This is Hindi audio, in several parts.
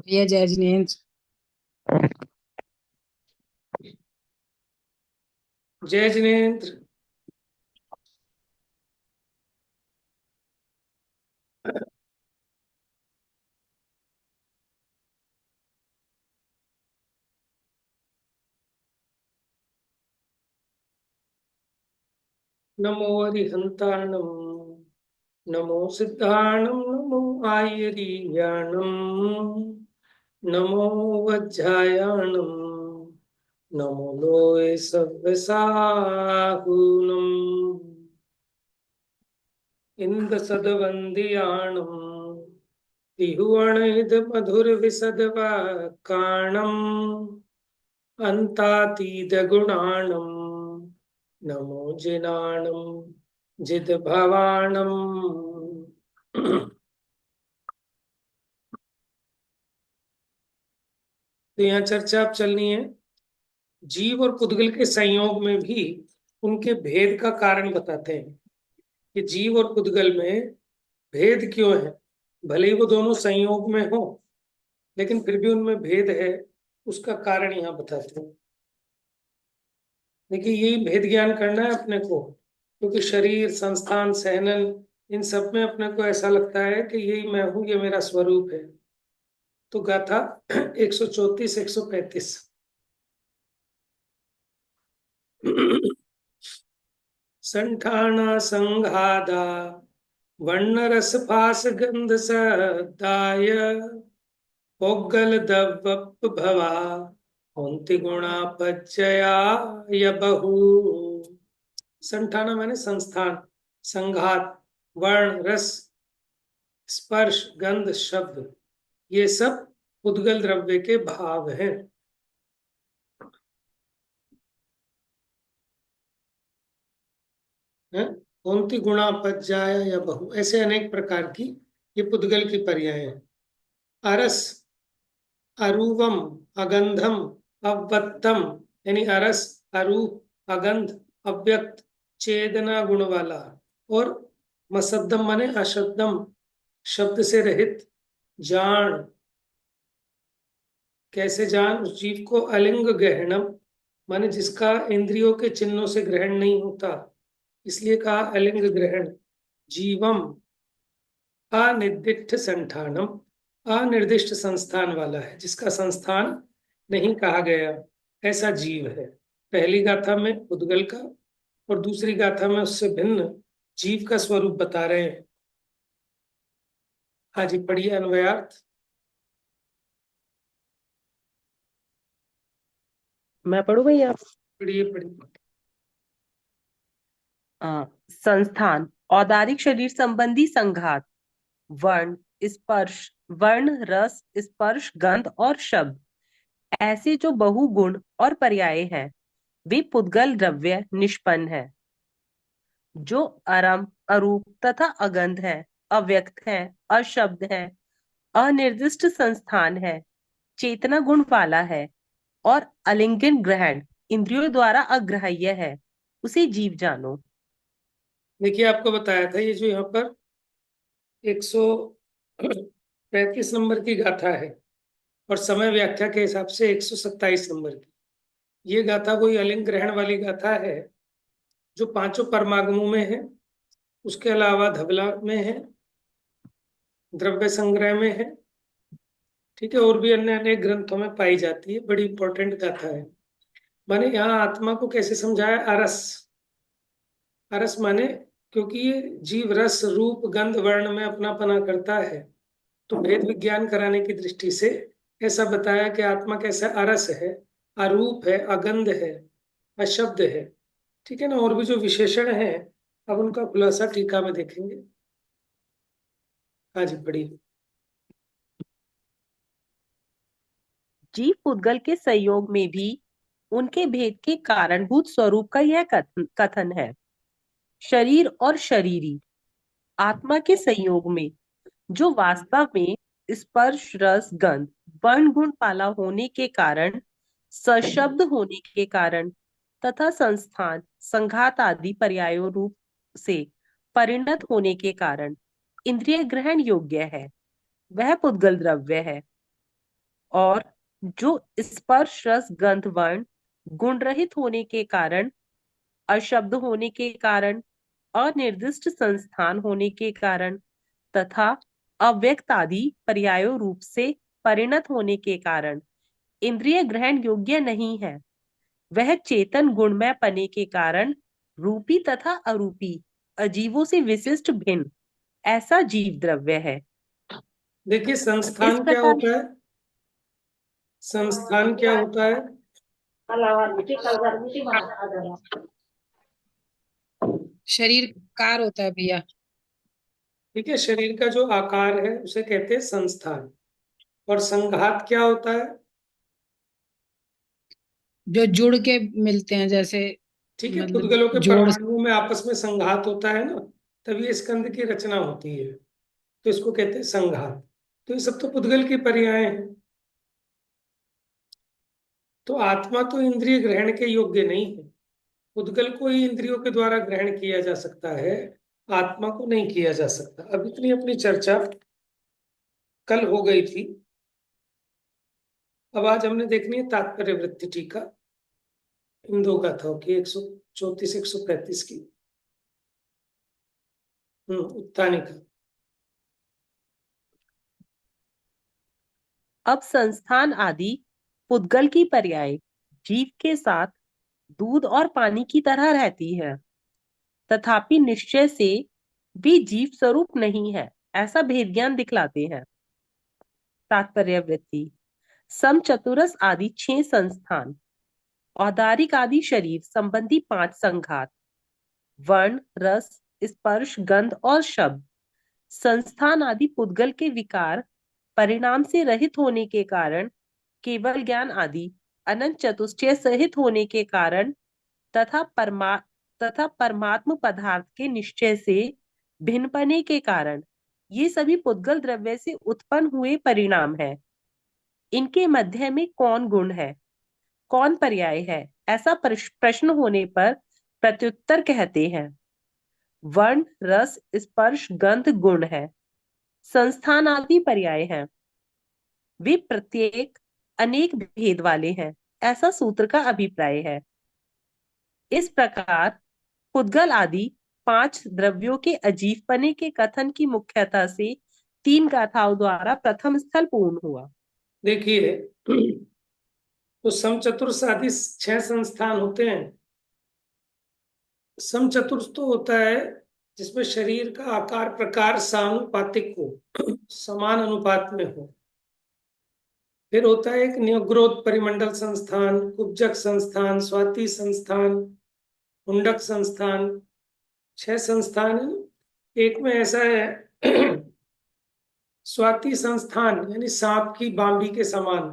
भैया जय जिनेन्द्र। जय जिनेन्द्र। नमो अरिहंताणं, नमो सिद्धाणं, नमो आयरीयाणं, नमो वज्रायाणं, नमो लोय सव्यसाहूनम्, इंद सदवंदियाणं, तिहुवणिद मधुर विसदवाकाणम्, अन्तातीत गुणाणम्, नमो जिनाणं जित भवाणम्। तो यहाँ चर्चा अब चलनी है जीव और पुद्गल के संयोग में भी उनके भेद का कारण बताते हैं कि जीव और पुद्गल में भेद क्यों है। भले ही वो दोनों संयोग में हो लेकिन फिर भी उनमें भेद है, उसका कारण यहाँ बताते हैं। देखिए यही भेद ज्ञान करना है अपने को, क्योंकि शरीर संस्थान सहनन इन सब में अपने को ऐसा लगता है कि यही मैं हूं, ये मेरा स्वरूप है। तो गाथा 134 135। संठाना संघादा वर्ण रस फास गंध सदाय पोगल दवप भवा कुंति गुणा पच्चया य बहु। संठाना माने संस्थान, संघात, वर्ण रस, स्पर्श, गंध, शब्द, ये सब उद्गल द्रव्य के भाव हैं। हैं? कौनती गुणा पज्जाय या बहु, ऐसे अनेक प्रकार की ये पुद्गल की पर्याय हैं। अरस, अरूवम, अगंधम, अवत्तम, यानी अरस, अरूप, अगंध, अव्यक्त, चेदना गुण वाला। और मसद्दम माने अशब्दम, शब्द से रहित, जान, कैसे जान, उस जीव को। अलिंग गहनम माने जिसका इंद्रियों के चिन्हों से ग्रहण नहीं होता, इसलिए कहा अलिंग ग्रहण। जीवम, अनिर्दिष्ट संठानम, अनिर्दिष्ट संस्थान वाला है, जिसका संस्थान नहीं कहा गया, ऐसा जीव है। पहली गाथा में उद्गल का और दूसरी गाथा में उससे भिन्न जीव का स्वरूप बता रहे हैं। हाँ जी, पढ़िए अन्वयार्थ। मैं पढ़ू भैया। पढ़िए पढ़िए। संस्थान औदारिक शरीर संबंधी संघात, वर्ण, स्पर्श, वर्ण रस स्पर्श गंध और शब्द, ऐसे जो बहुगुण और पर्याय हैं, वे पुद्गल द्रव्य निष्पन्न है, जो अरम, अरूप तथा अगंध है, अव्यक्त है, अशब्द है, अनिर्दिष्ट संस्थान है, चेतना गुण वाला है और अलिंगन ग्रहण इंद्रियों द्वारा अग्राह्य है, उसे जीव जानो। देखिए आपको बताया था ये जो यहाँ पर 135 नंबर की गाथा है और समय व्याख्या के हिसाब से 127 नंबर की, ये गाथा कोई अलिंग ग्रहण वाली गाथा है जो पांचों परमागमों में है, उसके अलावा धवला में है, द्रव्य संग्रह में है, ठीक है, और भी अन्य अनेक ग्रंथों में पाई जाती है। बड़ी इंपॉर्टेंट गाथा है। माने यहाँ आत्मा को कैसे समझाया, अरस। अरस माने क्योंकि ये जीव रस रूप गंध वर्ण में अपनापना करता है, तो भेद विज्ञान कराने की दृष्टि से ऐसा बताया कि आत्मा कैसा अरस है, अरूप है, अगंध है, अशब्द है। ठीक है ना, और भी जो विशेषण है अब उनका खुलासा टीका में देखेंगे। हाँ जी पढ़िए। जीव पुद्गल के संयोग में भी उनके भेद के कारणभूत स्वरूप का यह कथन है। शरीर और शरीरी आत्मा के संयोग में, जो वास्तव में स्पर्श रस गंध वर्ण गुण पाला होने के कारण, सशब्द होने के कारण तथा संस्थान संघात आदि पर्यायों रूप से परिणत होने के कारण इंद्रिय ग्रहण योग्य है, वह पुद्गल द्रव्य है। और जो स्पर्श रस गंध वर्ण गुण रहित होने के कारण, अशब्द होने के कारण, अनिर्दिष्ट संस्थान होने के कारण तथा अव्यक्त आदि पर्यायों रूप से परिणत होने के कारण इंद्रिय ग्रहण योग्य नहीं है। वह चेतन गुणमय पने के कारण रूपी तथा अरूपी अजीवों से विशिष्ट भिन्न ऐसा जीव द्रव्य है। देखिए, इस संस्थान क्या प्रकार होता है? संस्थान क्या होता है? शरीर कार होता है भैया। ठीक है, शरीर का जो आकार है उसे कहते हैं संस्थान। और संघात क्या होता है? जो जुड़ के मिलते हैं, जैसे ठीक है, मतलब पुद्गलों के जोड़। परमाणुओं में आपस में संघात होता है ना, तभी स्कंद की रचना होती है, तो इसको कहते हैं संघात। तो ये सब तो पुद्गल की पर्याय हैं। तो आत्मा तो इंद्रिय ग्रहण के योग्य नहीं है। पुद्गल को ही इंद्रियों के द्वारा ग्रहण किया जा सकता है, आत्मा को नहीं किया जा सकता। अब इतनी अपनी चर्चा कल हो गई थी। अब आज हमने देखनी है तात्पर्य वृत्ति टीका इन दो गाथाओं की, 134 135 की। उत्तानिका। अब संस्थान आदि पुद्गल की पर्याय जीव के साथ दूध और पानी की तरह रहती है, तथापि निश्चय से भी जीव स्वरूप नहीं है, ऐसा भेद ज्ञान दिखलाते हैं। तात्पर्य वृत्ति। सम चतुरस आदि 6 संस्थान, औदारिक आदि शरीर संबंधी 5 संघात, वर्ण रस स्पर्श गंध और शब्द, संस्थान आदि पुद्गल के विकार परिणाम से रहित होने के कारण, केवल ज्ञान आदि अनंत चतुष्टय सहित होने के कारण तथा परमात्म पदार्थ के निश्चय से भिन्नपने के कारण, ये सभी पुद्गल द्रव्य से उत्पन्न हुए परिणाम है। इनके मध्य में कौन गुण है, कौन पर्याय है, ऐसा प्रश्न होने पर प्रत्युत्तर कहते हैं, वर्ण रस स्पर्श गंध गुण है, संस्थान आदि पर्याय हैं, वे प्रत्येक अनेक भेद वाले हैं, ऐसा सूत्र का अभिप्राय है। इस प्रकार पुद्गल आदि 5 द्रव्यों के अजीवपने के कथन की मुख्यता से 3 गाथाओं द्वारा प्रथम स्थल पूर्ण हुआ। देखिए, तो समचतुर्सादी 6 संस्थान होते हैं। समचतुर्स तो होता है जिसमें शरीर का आकार प्रकार समानुपातिक हो, समान अनुपात में हो। फिर होता है एक न्योग्रोध परिमंडल संस्थान, कुब्जक संस्थान, स्वाति संस्थान, हुंडक संस्थान। 6 संस्थान है ना? एक में ऐसा है स्वाति संस्थान, यानी सांप की बांबी के समान।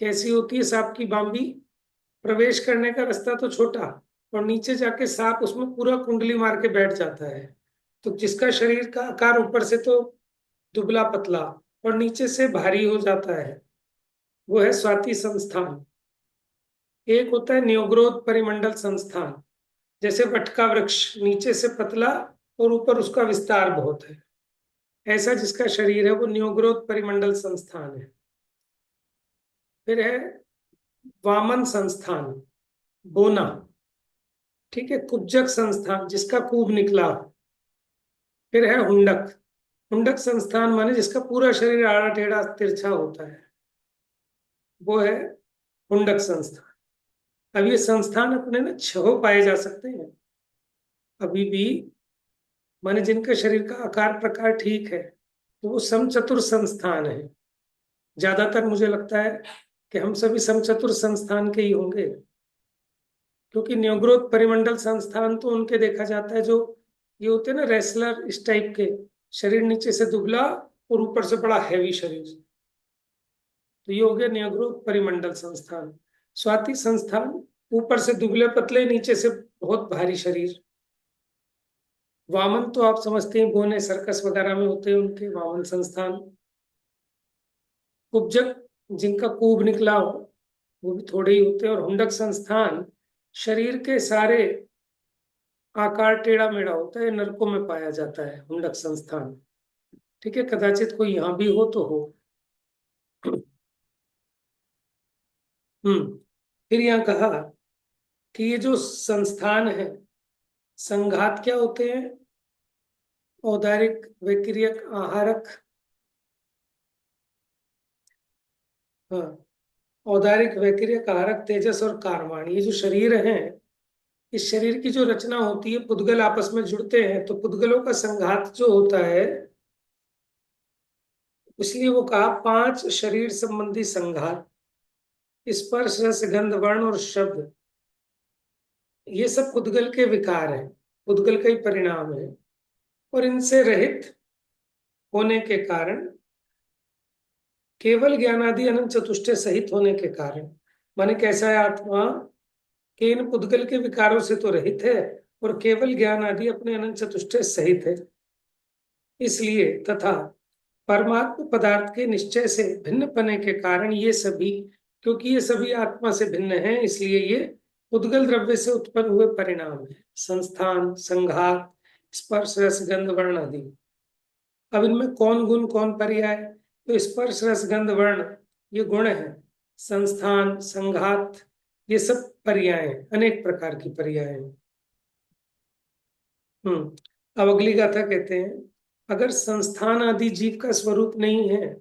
कैसी होती है सांप की बांबी? प्रवेश करने का रास्ता तो छोटा, और नीचे जाके सांप उसमें पूरा कुंडली मार के बैठ जाता है। तो जिसका शरीर का आकार ऊपर से तो दुबला पतला और नीचे से भारी हो जाता है, वो है स्वाति संस्थान। एक होता है न्योग्रोध परिमंडल संस्थान, जैसे वट का वृक्ष, नीचे से पतला और ऊपर उसका विस्तार बहुत है, ऐसा जिसका शरीर है वो न्योग्रोध परिमंडल संस्थान है। फिर है वामन संस्थान, बोना। ठीक है, कुब्जक संस्थान, जिसका कूब निकला। फिर है हुंडक। हुंडक संस्थान माने जिसका पूरा शरीर आड़ा टेढ़ा तिरछा होता है, वो है हुंडक संस्थान। अब ये संस्थान अपने ना 6 पाए जा सकते हैं अभी भी, माने जिनका शरीर का आकार प्रकार ठीक है, तो वो समचतुर संस्थान है। ज्यादातर मुझे लगता है कि हम सभी समचतुर संस्थान के ही होंगे, क्योंकि न्योग्रोथ परिमंडल संस्थान तो उनके देखा जाता है जो ये होते हैं ना रेसलर इस टाइप के, शरीर नीचे से दुबला और ऊपर से बड़ा हैवी शरीर, तो ये हो गया न्योग्रोथ परिमंडल संस्थान। स्वाति संस्थान, ऊपर से दुबले पतले, नीचे से बहुत भारी शरीर। वामन तो आप समझते हैं, बोने सर्कस वगैरह में होते हैं उनके, वामन संस्थान। कुब्जक, जिनका कूब निकला हो, वो भी थोड़े ही होते हैं। और हुंडक संस्थान, शरीर के सारे आकार टेढ़ा मेढ़ा होता है, नरकों में पाया जाता है हुंडक संस्थान। ठीक है, कदाचित कोई यहाँ भी हो तो हो। फिर यहाँ कहा कि ये जो संस्थान है, संघात क्या होते हैं? औदारिक, विक्रियक, आहारक। हाँ, औदारिक, वैक्रियक, आहारक, तेजस और कारवाण, ये जो शरीर हैं, इस शरीर की जो रचना होती है, पुद्गल आपस में जुड़ते हैं, तो पुद्गलों का संघात जो होता है, इसलिए वो कहा 5 शरीर संबंधी संघात। स्पर्श, रस, गंध, वर्ण और शब्द, ये सब पुद्गल के विकार हैं, पुद्गल का ही परिणाम है। और इनसे रहित होने के कारण, केवल ज्ञानादि अनंत चतुष्टय सहित होने के कारण, माने कैसा है आत्मा कि इन पुद्गल के विकारों से तो रहित है और केवल ज्ञान आदि अपने अनंत चतुष्टय सहित है। इसलिए तथा परमात्म पदार्थ के निश्चय से भिन्न पने के कारण ये सभी, क्योंकि ये सभी आत्मा से भिन्न हैं, इसलिए ये पुद्गल द्रव्य से उत्पन्न हुए परिणाम है, संस्थान, संघात, स्पर्श, रस, गंध, वर्ण आदि। अब इनमें कौन गुण कौन पर्याय? तो स्पर्श, रस, गंध, वर्ण ये गुण है, संस्थान, संघात ये सब पर्याय हैं, अनेक प्रकार की पर्याय हैं। अब अगली गाथा कहते हैं, अगर संस्थान आदि जीव का स्वरूप नहीं है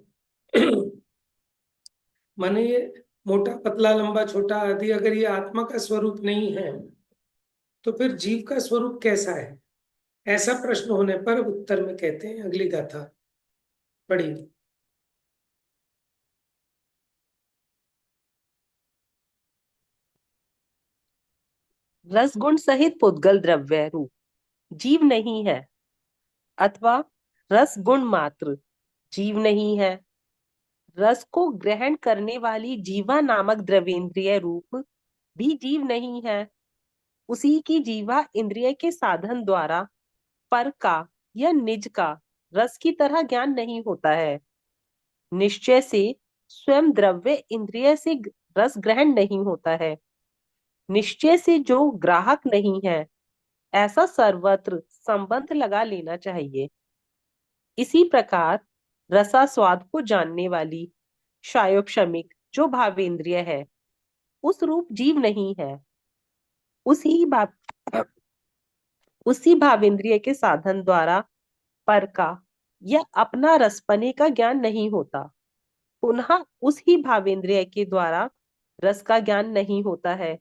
माने ये मोटा, पतला, लंबा, छोटा आदि अगर ये आत्मा का स्वरूप नहीं है, तो फिर जीव का स्वरूप कैसा है? ऐसा प्रश्न होने पर उत्तर में कहते हैं, अगली गाथा पढ़िए। रस गुण सहित पुद्गल द्रव्य रूप जीव नहीं है, अथवा रस गुण मात्र जीव नहीं है। रस को ग्रहण करने वाली जीवा नामक द्रवेंद्रिय रूप भी जीव नहीं है। उसी की जीवा इंद्रिय के साधन द्वारा पर का या निज का रस की तरह ज्ञान नहीं होता है। निश्चय से स्वयं द्रव्य इंद्रिय से रस ग्रहण नहीं होता है। निश्चय से जो ग्राहक नहीं है, ऐसा सर्वत्र संबंध लगा लेना चाहिए। इसी प्रकार रसास्वाद को जानने वाली शायोपशमिक जो भावेंद्रिय है, उस रूप जीव नहीं है। उसी भाव उसी भावेंद्रिय के साधन द्वारा पर का या अपना रसपने का ज्ञान नहीं होता। पुनः उस ही भावेंद्रिय के द्वारा रस का ज्ञान नहीं होता है।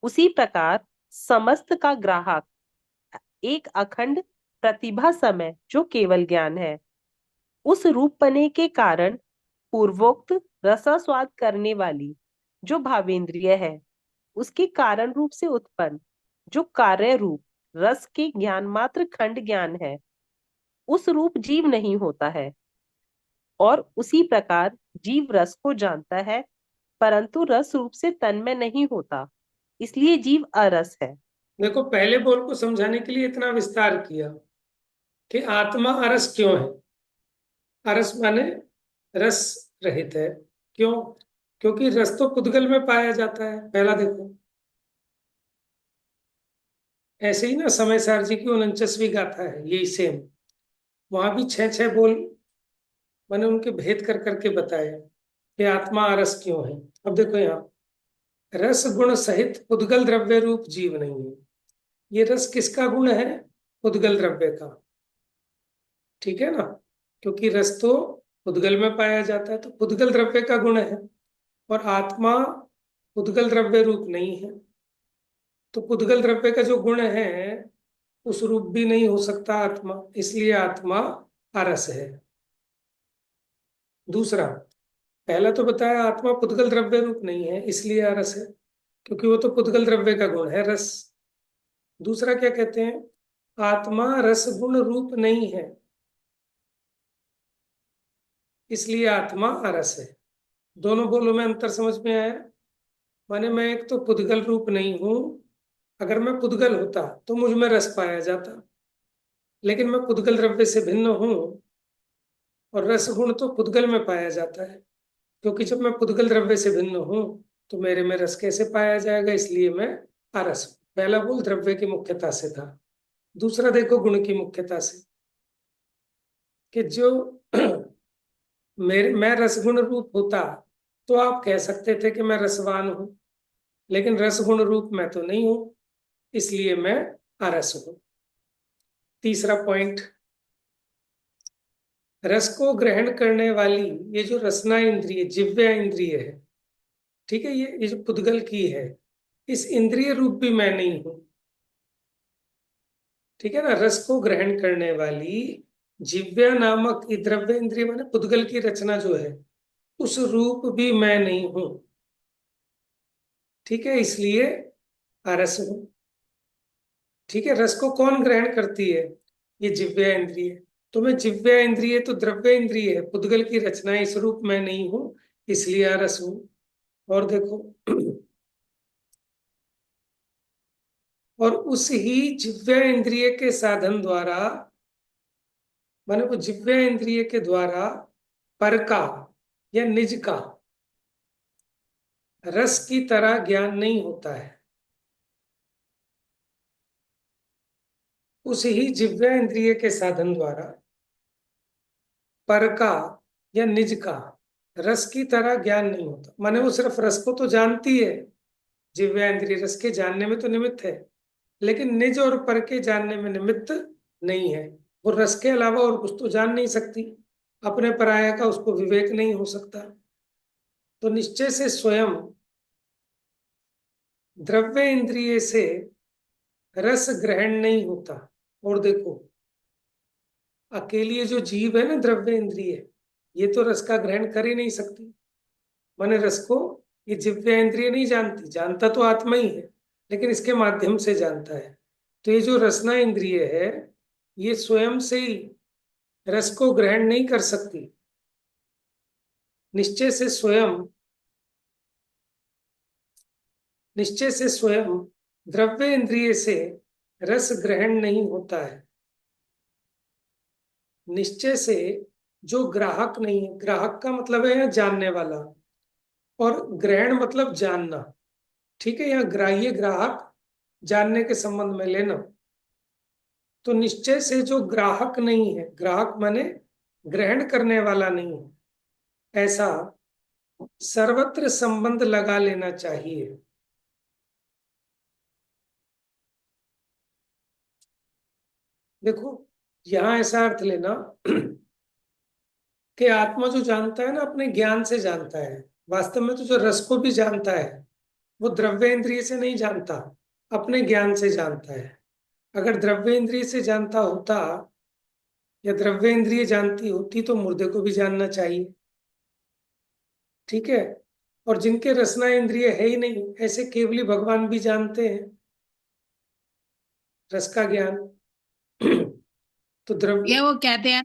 उसी प्रकार समस्त का ग्राहक एक अखंड प्रतिभा समय जो केवल ज्ञान है, उस रूपपने के कारण पूर्वोक्त रसास्वाद करने वाली जो भावेंद्रिय है, उसके कारण रूप से उत्पन्न जो कार्य रूप रस के ज्ञान मात्र खंड ज्ञान है, उस रूप जीव नहीं होता है। और उसी प्रकार जीव रस को जानता है, परंतु रस रूप से तन्मय नहीं होता, इसलिए जीव अरस है। देखो, पहले बोल को समझाने के लिए इतना विस्तार किया कि आत्मा अरस क्यों है। अरस माने रस रहित है। क्यों? क्योंकि रस तो पुद्गल में पाया जाता है। पहला देखो, ऐसे ही ना समय सार जी की 49वीं गाथा है, यही सेम, वहां भी 6 बोल मैंने उनके भेद कर करके बताए कि आत्मा अरस क्यों है। अब देखो यहाँ, रस गुण सहित पुद्गल द्रव्य रूप जीव नहीं है। ये रस किसका गुण है? पुद्गल द्रव्य का। ठीक है ना? क्योंकि रस तो पुद्गल में पाया जाता है, तो पुद्गल द्रव्य का गुण है, और आत्मा पुद्गल द्रव्य रूप नहीं है। तो पुद्गल द्रव्य का जो गुण है, उस रूप भी नहीं हो सकता आत्मा, इसलिए आत्मा अरस है। दूसरा, पहला तो बताया आत्मा पुद्गल द्रव्य रूप नहीं है, इसलिए अरस है, क्योंकि वो तो पुद्गल द्रव्य का गुण है, रस। दूसरा क्या कहते हैं? आत्मा रस गुण रूप नहीं है, इसलिए आत्मा अरस है। दोनों बोलों में अंतर समझ में आया? माने मैं एक तो पुद्गल रूप नहीं हूं। अगर मैं पुद्गल होता तो मुझ में रस पाया जाता, लेकिन मैं पुद्गल द्रव्य से भिन्न हूं, और रस गुण तो पुद्गल में पाया जाता है। क्योंकि जब मैं पुद्गल द्रव्य से भिन्न हूं, तो मेरे में रस कैसे पाया जाएगा? इसलिए मैं अरस हूं। पहला बोल द्रव्य की मुख्यता से था। दूसरा देखो गुण की मुख्यता से, कि जो मैं रसगुण रूप होता तो आप कह सकते थे कि मैं रसवान हूं, लेकिन रसगुण रूप मैं तो नहीं हूं, इसलिए मैं अरस हूं। तीसरा पॉइंट, रस को ग्रहण करने वाली ये जो रसना इंद्रिय, जिह्वा इंद्रिय है, ठीक है, ये जो पुद्गल की है, इस इंद्रिय रूप भी मैं नहीं हूं। ठीक है ना, रस को ग्रहण करने वाली जिव्या नामक ये द्रव्य इंद्रिय माने पुद्गल की रचना जो है, उस रूप भी मैं नहीं हूं। ठीक है, इसलिए अरस हूं। ठीक है, रस को कौन ग्रहण करती है? ये जिव्या इंद्रिय। तो मैं जिव्या इंद्रिय तो द्रव्य इंद्रिय है, पुद्गल की रचना, इस रूप मैं नहीं हूं, इसलिए अरस हूं। और देखो, और उस ही जिव्या इंद्रिय के साधन द्वारा, माने वो जिव्या इंद्रिय के द्वारा पर का या निज का रस की तरह ज्ञान नहीं होता है। उस ही जिव्या इंद्रिय के साधन द्वारा पर का या निज का रस की तरह ज्ञान नहीं होता। माने वो सिर्फ रस को तो जानती है, जिव्या इंद्रिय रस के जानने में तो निमित्त है, लेकिन निज और पर के जानने में निमित्त नहीं है। वो रस के अलावा और कुछ तो जान नहीं सकती, अपने पराया का उसको विवेक नहीं हो सकता। तो निश्चय से स्वयं द्रव्य इंद्रिय से रस ग्रहण नहीं होता। और देखो, अकेली ये जो जीव है ना, द्रव्य इंद्रिय, ये तो रस का ग्रहण कर ही नहीं सकती। माने रस को ये जिव्या इंद्रिय नहीं जानती, जानता तो आत्मा ही है, लेकिन इसके माध्यम से जानता है। तो ये जो रसना इंद्रिय है, ये स्वयं से ही रस को ग्रहण नहीं कर सकती। निश्चय से स्वयं, निश्चय से स्वयं द्रव्य इंद्रिय से रस ग्रहण नहीं होता है। निश्चय से जो ग्राहक नहीं है, ग्राहक का मतलब है जानने वाला, और ग्रहण मतलब जानना। ठीक है, यहाँ ग्राह्य ग्राहक जानने के संबंध में लेना। तो निश्चय से जो ग्राहक नहीं है, ग्राहक माने ग्रहण करने वाला नहीं है, ऐसा सर्वत्र संबंध लगा लेना चाहिए। देखो, यहां ऐसा अर्थ लेना कि आत्मा जो जानता है ना, अपने ज्ञान से जानता है। वास्तव में तो जो रस को भी जानता है, वो द्रव्य इंद्रिय से नहीं जानता, अपने ज्ञान से जानता है। अगर द्रव्य इंद्रिय से जानता होता या द्रव्य इंद्रिय जानती होती तो मुर्दे को भी जानना चाहिए। ठीक है, और जिनके रसना इंद्रिय है ही नहीं, ऐसे केवली भगवान भी जानते हैं रस का ज्ञान। तो ये द्रव्य, वो कहते हैं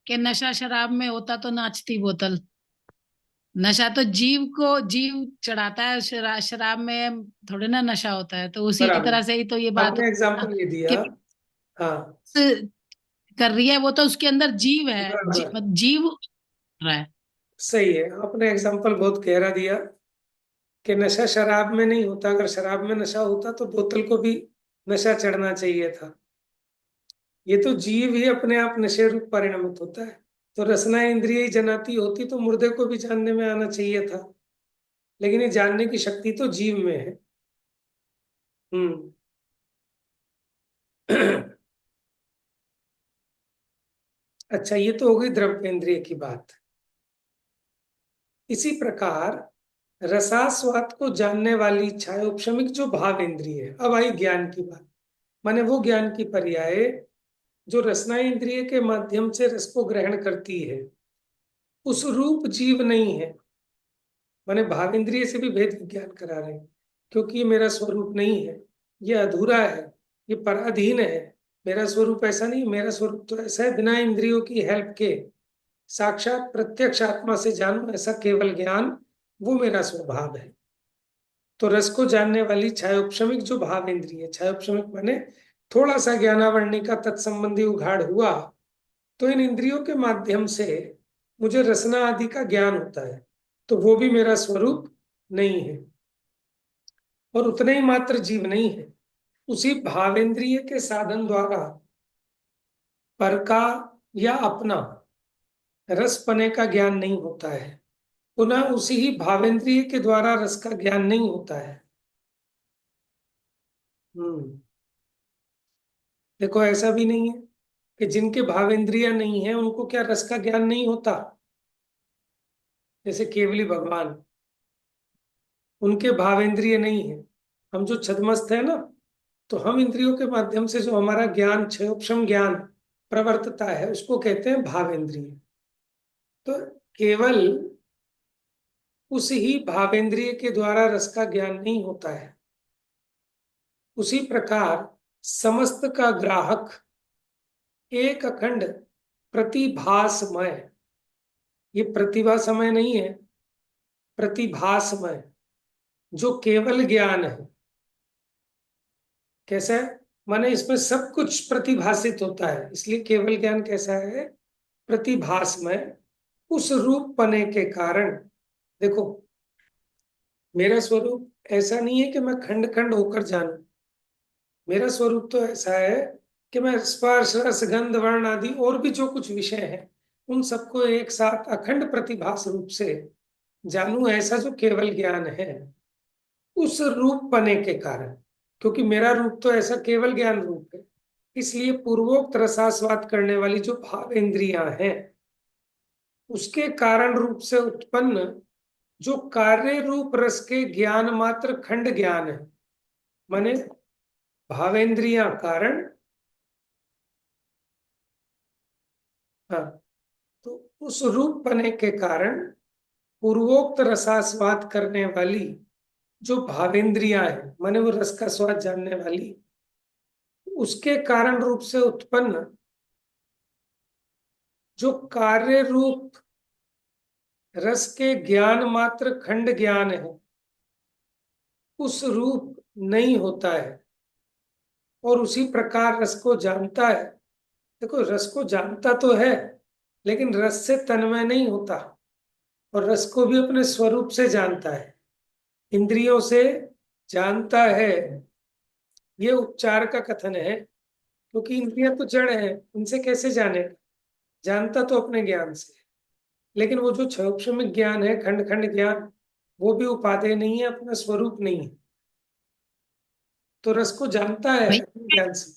कि नशा शराब में होता तो नाचती बोतल। नशा तो जीव को जीव चढ़ाता है, शराब में थोड़े ना नशा होता है। तो उसी बराबर, तरह से ही तो ये बात आपने होती है ना एग्जाम्पल ये दिया। कि हाँ, कर रही है, वो तो उसके अंदर जीव है, बराबर, जीव रहा है। सही है, आपने एग्जाम्पल बहुत गहरा दिया कि नशा शराब में नहीं होता। अगर शराब में नशा होता तो बोतल को भी नशा चढ़ना चाहिए था। ये तो जीव ही अपने आप नशे रूप परिणमित होता है। तो रसना इंद्रिय ही जनाती होती तो मुर्दे को भी जानने में आना चाहिए था, लेकिन ये जानने की शक्ति तो जीव में है। हम्म। अच्छा, ये तो हो गई द्रव्य इंद्रिय की बात। इसी प्रकार रसास्वाद को जानने वाली छायोपशमिक जो भाव इंद्रिय है, अब आई ज्ञान की बात। माने वो ज्ञान की पर्याय जो रसना इंद्रिय के माध्यम से रस को ग्रहण करती है, उस रूप जीव नहीं है। माने भाव इंद्रिय से भी भेद विज्ञान करा रहे हैं, क्योंकि ये मेरा स्वरूप नहीं है, ये अधूरा है, ये पराधीन है। मेरा स्वरूप ऐसा नहीं, मेरा स्वरूप तो ऐसा है बिना इंद्रियों की हेल्प के, साक्षात प्रत्यक्ष आत्मा से जानू ऐसा केवल ज्ञान, वो मेरा स्वभाव है। तो रस को जानने वाली छायोपशमिक जो भाव इंद्रिय, छायोपशमिक माने थोड़ा सा ज्ञानावरणी का तत्संबंधी उघाड़ हुआ, तो इन इंद्रियों के माध्यम से मुझे रसना आदि का ज्ञान होता है, तो वो भी मेरा स्वरूप नहीं है। और उतने ही मात्र जीव नहीं है, उसी भावेंद्रिय के साधन द्वारा पर का या अपना रस पने का ज्ञान नहीं होता है। पुनः उसी ही भावेंद्रिय के द्वारा रस का ज्ञान नहीं होता है। देखो, ऐसा भी नहीं है कि जिनके भावेंद्रिय नहीं है उनको क्या रस का ज्ञान नहीं होता। जैसे केवली भगवान, उनके भावेंद्रिय नहीं है। हम जो छद्मस्त है ना, तो हम इंद्रियों के माध्यम से जो हमारा ज्ञान, क्षयोक्षम ज्ञान प्रवर्तता है, उसको कहते हैं भावेंद्रिय। तो केवल उस ही भावेंद्रिय के द्वारा रस का ज्ञान नहीं होता है। उसी प्रकार समस्त का ग्राहक एक अखंड प्रतिभासमय, ये प्रतिभा समय नहीं है, प्रतिभासमय, जो केवल ज्ञान है। कैसा है? माने इसमें सब कुछ प्रतिभासित होता है, इसलिए केवल ज्ञान कैसा है? प्रतिभासमय। उस रूप पने के कारण, देखो, मेरा स्वरूप ऐसा नहीं है कि मैं खंड खंड होकर जानूं। मेरा स्वरूप तो ऐसा है कि मैं स्पर्श, रस, गंध, वर्ण आदि और भी जो कुछ विषय हैं, उन सबको एक साथ अखंड प्रतिभास रूप से जानूं, ऐसा जो केवल ज्ञान है। उस रूप पने के कारण, क्योंकि मेरा रूप तो ऐसा केवल ज्ञान रूप है, इसलिए पूर्वोक्त रसास्वाद करने वाली जो भाव इंद्रियां हैं, उसके कारण रूप से उत्पन्न जो कार्य रूप रस के ज्ञान मात्र खंड ज्ञान है, माने भावेंद्रियां कारण। हाँ, तो उस रूप पने के कारण पूर्वोक्त रसास्वाद करने वाली जो भावेंद्रियां है, माने वो रस का स्वाद जानने वाली, उसके कारण रूप से उत्पन्न जो कार्य रूप रस के ज्ञान मात्र खंड ज्ञान है, उस रूप नहीं होता है और उसी प्रकार रस को जानता है। देखो, रस को जानता तो है, लेकिन रस से तन्मय नहीं होता, और रस को भी अपने स्वरूप से जानता है, इंद्रियों से जानता है। ये उपचार का कथन है, क्योंकि इंद्रियां तो जड़ है, इनसे कैसे जानेगा? जानता तो अपने ज्ञान से, लेकिन वो जो क्षयोक्षमिक ज्ञान है, खंड खंड ज्ञान, वो भी उपादेय नहीं है, अपना स्वरूप नहीं है। तो रस को जानता है भैया अपने ज्ञान से।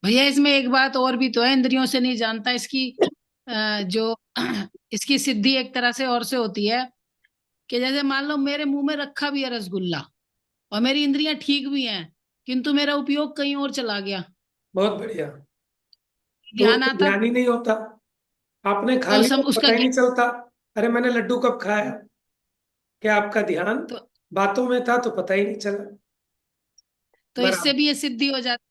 भैया इसमें एक बात और भी तो है, इंद्रियों से नहीं जानता इसकी। जो इसकी सिद्धि एक तरह से और से होती है कि जैसे मान लो मेरे मुंह में रखा भी है रसगुल्ला, और मेरी इंद्रियां ठीक भी हैं, किंतु मेरा उपयोग कहीं और चला गया, बहुत बढ़िया। तो ध्यान उसको आता ध्यान ही नहीं होता। आपने खा तो लिया, सब उसका पता ही नहीं चलता, अरे मैंने लड्डू कब खाया। क्या आपका ध्यान तो बातों में था तो पता ही नहीं चला। इससे बराबर। भी ये सिद्धि हो जाती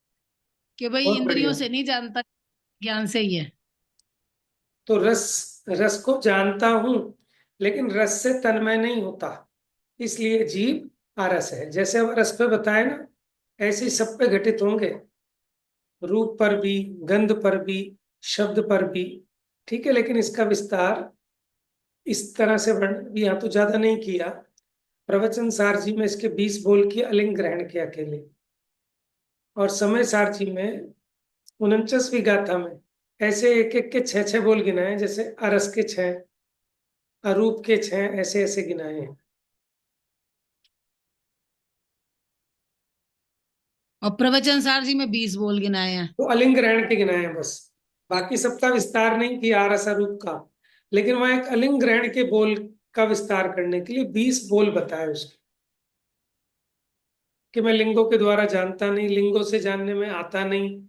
कि भाई बहुत इंद्रियों बढ़िया। से नहीं जानता, ज्ञान से ही है। तो रस रस को जानता हूं, लेकिन रस से तन्मय नहीं होता, इसलिए जीव आरस है। जैसे अब रस पे बताए ना, ऐसे ही सब पे घटित होंगे, रूप पर भी, गंध पर भी, शब्द पर भी। ठीक है, लेकिन इसका विस्तार इस तरह से वर्णन भी यहाँ तो ज्यादा नहीं किया। प्रवचन सार जी में इसके 20 बोल की अलिंग ग्रहण के अकेले, और समय सार जी में 49वीं गाथा में ऐसे एक एक के 6 6 बोल गिनाए, जैसे अरस के 6, अरूप के 6, ऐसे ऐसे गिनाए हैं। और प्रवचन सार जी में 20 बोल गिनाए हैं। तो अलिंग ग्रहण के गिनाए हैं बस, बाकी सबका विस्तार नहीं किया आरस अरूप का। लेकिन वहां एक अलिंग ग्रहण के बोल का विस्तार करने के लिए 20 बोल बताए उसके, कि मैं लिंगों के द्वारा जानता नहीं, लिंगों से जानने में आता नहीं,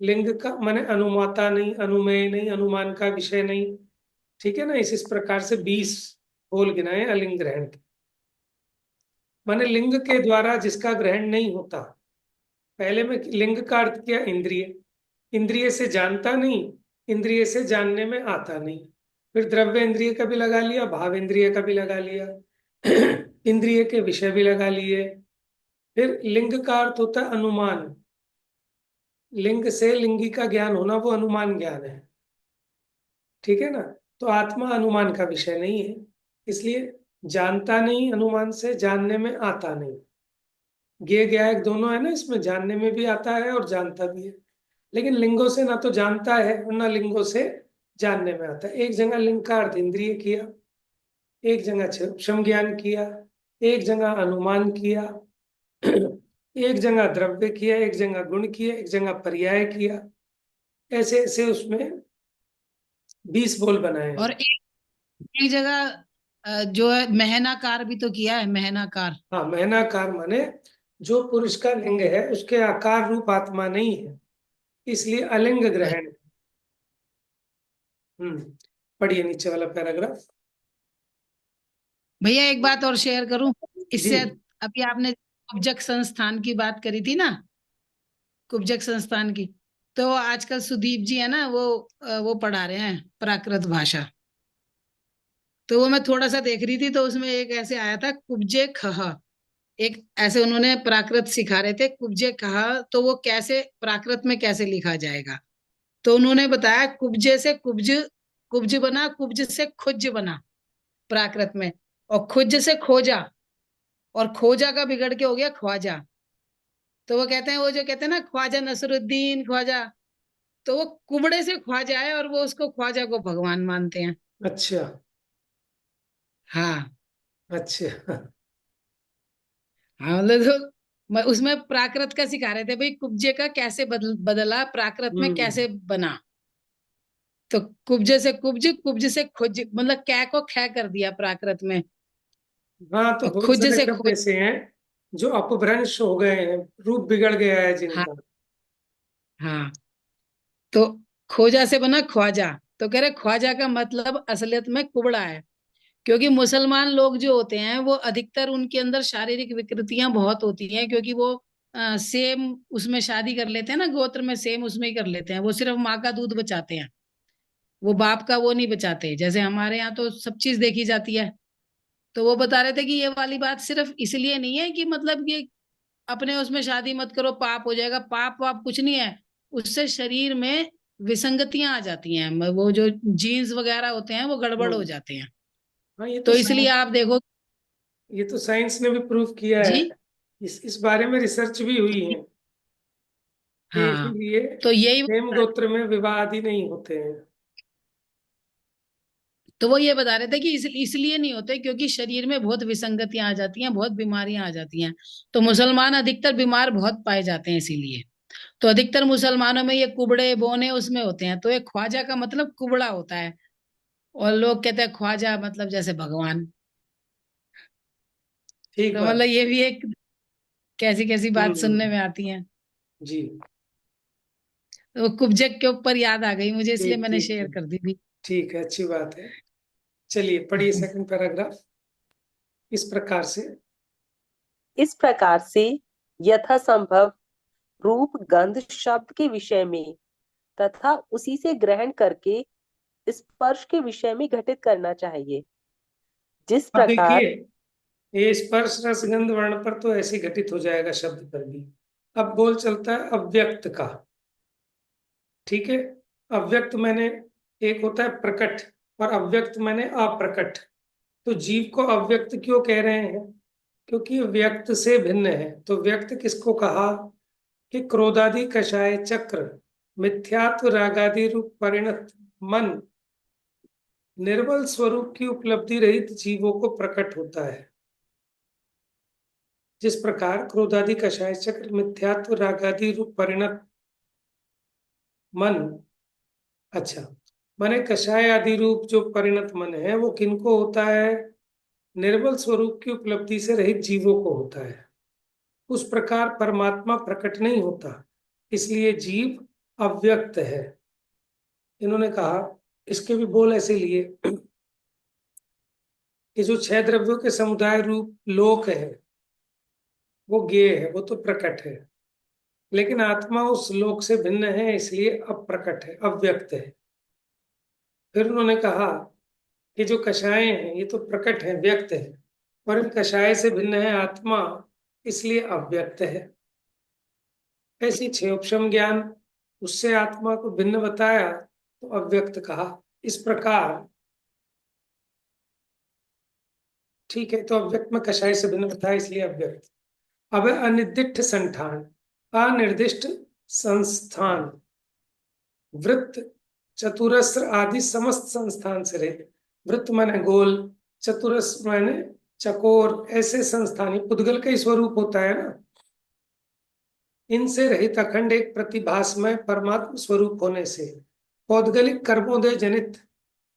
लिंग का माने अनुमाता नहीं, अनुमेय नहीं, अनुमान का विषय नहीं। ठीक है ना? इस प्रकार से 20 बोल गिनाए अलिंग ग्रहण के, माने लिंग के द्वारा जिसका ग्रहण नहीं होता। पहले में लिंग का अर्थ किया इंद्रिय, इंद्रिय से जानता नहीं, इंद्रिय से जानने में आता नहीं। फिर द्रव्य इंद्रिय का भी लगा लिया, भाव इंद्रिय का भी लगा लिया, इंद्रिय के विषय भी लगा लिए। फिर लिंग का अर्थ होता है अनुमान, लिंग से लिंगी का ज्ञान होना, वो अनुमान ज्ञान है। ठीक है ना? तो आत्मा अनुमान का विषय नहीं है, इसलिए जानता नहीं, अनुमान से जानने में आता नहीं। ज्ञेय ज्ञायक दोनों है ना, इसमें जानने में भी आता है और जानता भी है। लेकिन लिंगों से ना तो जानता है और ना लिंगों से जानने में आता है। एक जगह लिंग का अर्थ इंद्रिय किया, एक जगह क्षम ज्ञान किया, एक जगह अनुमान किया, एक जगह द्रव्य किया, एक जगह गुण किया, एक जगह पर्याय किया। ऐसे ऐसे उसमें 20 बोल बनाए हैं। और एक जगह जो है महनाकार भी तो किया है, महनाकार। हाँ, महनाकार माने जो पुरुष का लिंग है उसके आकार रूप आत्मा नहीं है, इसलिए अलिंग ग्रहण। पढ़िए नीचे वाला पैराग्राफ। भैया एक बात और शेयर करूं जी। इससे। अभी आपने कुब्जक संस्थान की बात करी थी ना, कुब्जक संस्थान की, तो आजकल सुदीप जी है ना, वो पढ़ा रहे हैं प्राकृत भाषा। तो वो मैं थोड़ा सा देख रही थी, तो उसमें एक ऐसे आया था कुब्जे खह। एक ऐसे उन्होंने प्राकृत सिखा रहे थे, कुब्जे कहा तो वो कैसे प्राकृत में कैसे लिखा जाएगा। तो उन्होंने बताया कुब्जे से कुब्ज, कुब्ज बना, कुब्ज से खुज बना प्राकृत में, और खुज से खोजा, और खोजा का बिगड़ के हो गया ख्वाजा। तो वो कहते हैं, वो जो कहते हैं ना ख्वाजा नसरुद्दीन ख्वाजा, तो वो कुबड़े से ख्वाजा है, और वो उसको ख्वाजा को भगवान मानते हैं। अच्छा। हाँ। अच्छा। हाँ मतलब तो उसमें प्राकृत का सिखा रहे थे भाई, कुब्जे का कैसे बदला प्राकृत में हम्म। कैसे बना। तो कुब्जे से कुब्ज, कुब्ज से खुज, मतलब कै को खे कर दिया प्राकृत में, हाँ, तो और बहुत खुज सारे से शब्द खोज। ऐसे हैं जो अपभ्रंश हो गए हैं, रूप बिगड़ गया है हाँ। जिनका। हाँ। तो खोजा से बना ख्वाजा। तो कह रहे ख्वाजा का मतलब असलियत में कुबड़ा है। क्योंकि मुसलमान लोग जो होते हैं वो अधिकतर उनके अंदर शारीरिक विकृतियां बहुत होती हैं, क्योंकि वो सेम उसमें शादी कर लेते हैं ना, गोत्र में सेम उसमें ही कर लेते हैं। वो सिर्फ माँ का दूध बचाते हैं, वो बाप का वो नहीं बचाते। जैसे हमारे यहाँ तो सब चीज देखी जाती है। तो वो बता रहे थे कि ये वाली बात सिर्फ इसलिए नहीं है कि मतलब कि अपने उसमें शादी मत करो पाप हो जाएगा, पाप वाप कुछ नहीं है। उससे शरीर में विसंगतियां आ जाती हैं, वो जो जीन्स वगैरह होते हैं वो गड़बड़ हो हम्म। जाते हैं। हाँ, ये तो तो इसलिए साइंस, आप देखो। ये तो साइंस ने भी प्रूव किया है। जी। इस बारे में रिसर्च भी हुई है कि हाँ। इसीलिए तो यही, प्रेम गोत्र में विवाह आदि नहीं होते हैं। तो वो ये बता रहे थे कि इसलिए नहीं होते क्योंकि शरीर में बहुत विसंगतियां आ जाती हैं, बहुत बीमारियां आ जाती हैं। तो मुसलमान अधिकतर बीमार बहुत पाए जाते हैं इसीलिए। तो अधिकतर मुसलमानों में ये कुबड़े बोने उसमें होते हैं। तो ये ख्वाजा का मतलब कुबड़ा होता है, और लोग कहते हैं ख्वाजा मतलब जैसे भगवान। ठीक तो बात। मतलब ये भी एक कैसी कैसी बात सुनने हम्म। में आती है। जी। तो कुब्जक के ऊपर याद आ गई मुझे, इसलिए ठीक मैंने ठीक शेयर ठीक। कर दी थी। ठीक है, अच्छी बात है। चलिए पढ़िए सेकंड पैराग्राफ। इस प्रकार से। इस प्रकार से यथासंभव रूप गंध शब्द के विषय में तथा उसी से ग्रहण करके स्पर्श के विषय में घटित करना चाहिए। जिस अब देखिए, प्रकार ये स्पर्श रस गंध वर्ण पर तो ऐसे ही घटित हो जाएगा, शब्द पर भी। अब बोल चलता है अव्यक्त का। ठीक है। अव्यक्त मैंने, एक होता है प्रकट और अव्यक्त मैंने अप्रकट। तो जीव को अव्यक्त क्यों कह रहे हैं? क्योंकि व्यक्त से भिन्न है। तो व्यक्त किसको कहा? कि क्रोधादि कषाय चक्र, मिथ्यात्व रागादि रूप परिणत मन, निर्बल स्वरूप की उपलब्धि रहित जीवों को प्रकट होता है। जिस प्रकार क्रोधादि कषाय चक्र, मिथ्यात्व रागादि रूप परिणत मन, अच्छा, माने कषाय आदि रूप जो परिणत मन है वो किनको होता है? निर्बल स्वरूप की उपलब्धि से रहित जीवों को होता है। उस प्रकार परमात्मा प्रकट नहीं होता, इसलिए जीव अव्यक्त है। इन्होंने कहा, इसके भी बोल ऐसे लिए कि जो छह द्रव्यों के समुदाय रूप लोक है वो ज्ञेय है, वो तो प्रकट है। लेकिन आत्मा उस लोक से भिन्न है, इसलिए अप्रकट है, अव्यक्त है। फिर उन्होंने कहा कि जो कषाय हैं ये तो प्रकट है, व्यक्त है, पर इन कषाय से भिन्न है आत्मा, इसलिए अव्यक्त है। ऐसी छह उपशम ज्ञान, उससे आत्मा को भिन्न बताया तो अव्यक्त कहा। इस प्रकार, ठीक है, तो अव्यक्त में कषाय से भिन्न बताया इसलिए अव्यक्त। अब है अनिर्दिष्ट संठान, अनिर्दिष्ट संस्थान, वृत्त, चतुरस्र आदि समस्त संस्थान से रहित। वृत्त माने गोल, चतुरस माने चकोर, ऐसे संस्थान, ये पुद्गल का ही स्वरूप होता है ना। इनसे रहित अखंड एक प्रतिभासमय परमात्म स्वरूप होने से पौद्गलिक कर्मोदय जनित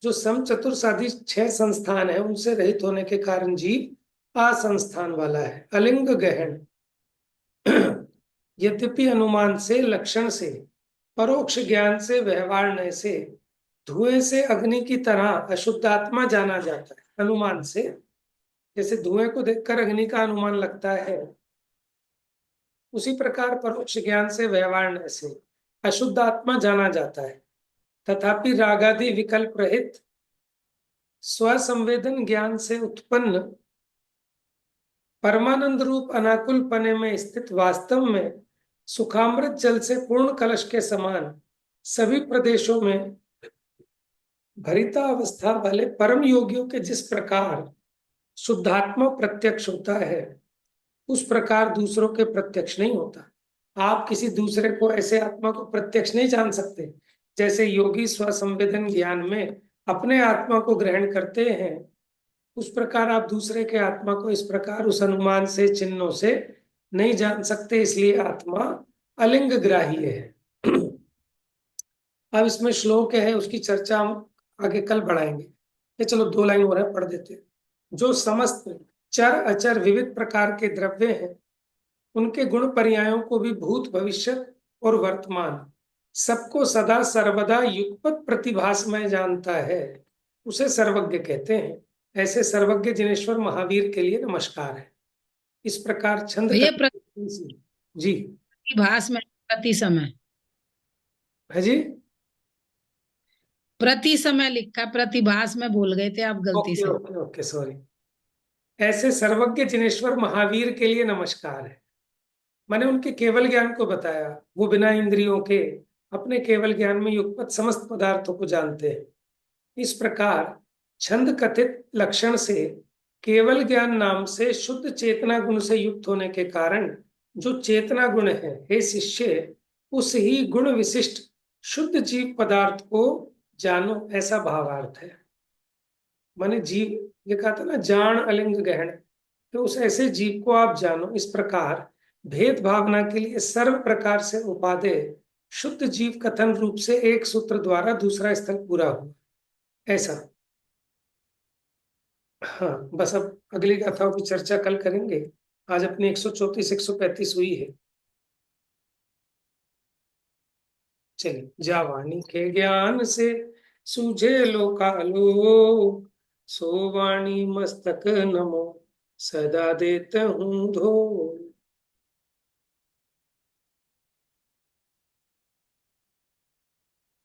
जो सम चतुर्सादि 6 संस्थान है उनसे रहित होने के कारण जीव असंस्थान वाला है, अलिंग गहन। यद्यपि अनुमान से, लक्षण से, परोक्ष ज्ञान से, व्यवहार से धुएं से अग्नि की तरह अशुद्धात्मा जाना जाता है। अनुमान से, जैसे धुएं को देखकर अग्नि का अनुमान लगता है, उसी प्रकार परोक्ष ज्ञान से, व्यवहार से अशुद्ध आत्मा जाना जाता है। तथापि रागादि विकल्प रहित स्वसंवेदन ज्ञान से उत्पन्न परमानंद रूप अनाकुल पने में स्थित वास्तव में सुखामृत जल से पूर्ण कलश के समान सभी प्रदेशों में भरिता अवस्था वाले परम योगियों के जिस प्रकार शुद्धात्मा प्रत्यक्ष होता है, उस प्रकार दूसरों के प्रत्यक्ष नहीं होता। आप किसी दूसरे को, ऐसे आत्मा को प्रत्यक्ष नहीं जान सकते। जैसे योगी स्वसंवेदन ज्ञान में अपने आत्मा को ग्रहण करते हैं, उस प्रकार आप दूसरे के आत्मा को इस प्रकार उस अनुमान से, चिन्हों से नहीं जान सकते। इसलिए आत्मा अलिंग ग्राही है। अब इसमें श्लोक है, उसकी चर्चा हम आगे कल बढ़ाएंगे। ये चलो 2 लाइन और है, पढ़ देते हैं। जो समस्त चर अचर विविध प्रकार के द्रव्य हैं, उनके गुण पर्यायों को भी भूत, भविष्य और वर्तमान सबको सदा सर्वदा युगपत प्रतिभासमय जानता है, उसे सर्वज्ञ कहते हैं। ऐसे सर्वज्ञ जिनेश्वर महावीर के लिए नमस्कार है। इस प्रकार छंद भैया जी प्रतिभास में प्रति समय, है जी, प्रति समय लिखा, प्रतिभास में बोल गए थे आप गलती ओके से। Okay okay sorry. ऐसे सर्वज्ञ जिनेश्वर महावीर के लिए नमस्कार है। मैंने उनके केवल ज्ञान को बताया, वो बिना इंद्रियों के अपने केवल ज्ञान में युगपत समस्त पदार्थों को जानते हैं। इस प्रकार छंद कथित लक्षण से केवल ज्ञान नाम से शुद्ध चेतना गुण से युक्त होने के कारण जो चेतना गुण है, हे शिष्य, उस ही गुण विशिष्ट शुद्ध जीव पदार्थ को जानो, ऐसा भावार्थ है। माने जीव, ये कहा था ना, जान अलिंग गहन, तो उस ऐसे जीव को आप जानो। इस प्रकार भेद भावना के लिए सर्व प्रकार से उपादेय शुद्ध जीव कथन रूप से एक सूत्र द्वारा दूसरा स्थल पूरा हुआ, ऐसा। हाँ, बस अब अगली गाथाओं की चर्चा कल करेंगे। आज अपनी 134 135 हुई है। चलिए, जावाणी के ज्ञान से सूझे लोकालोक, सो वाणी मस्तक नमो सदा देता हूँ धो।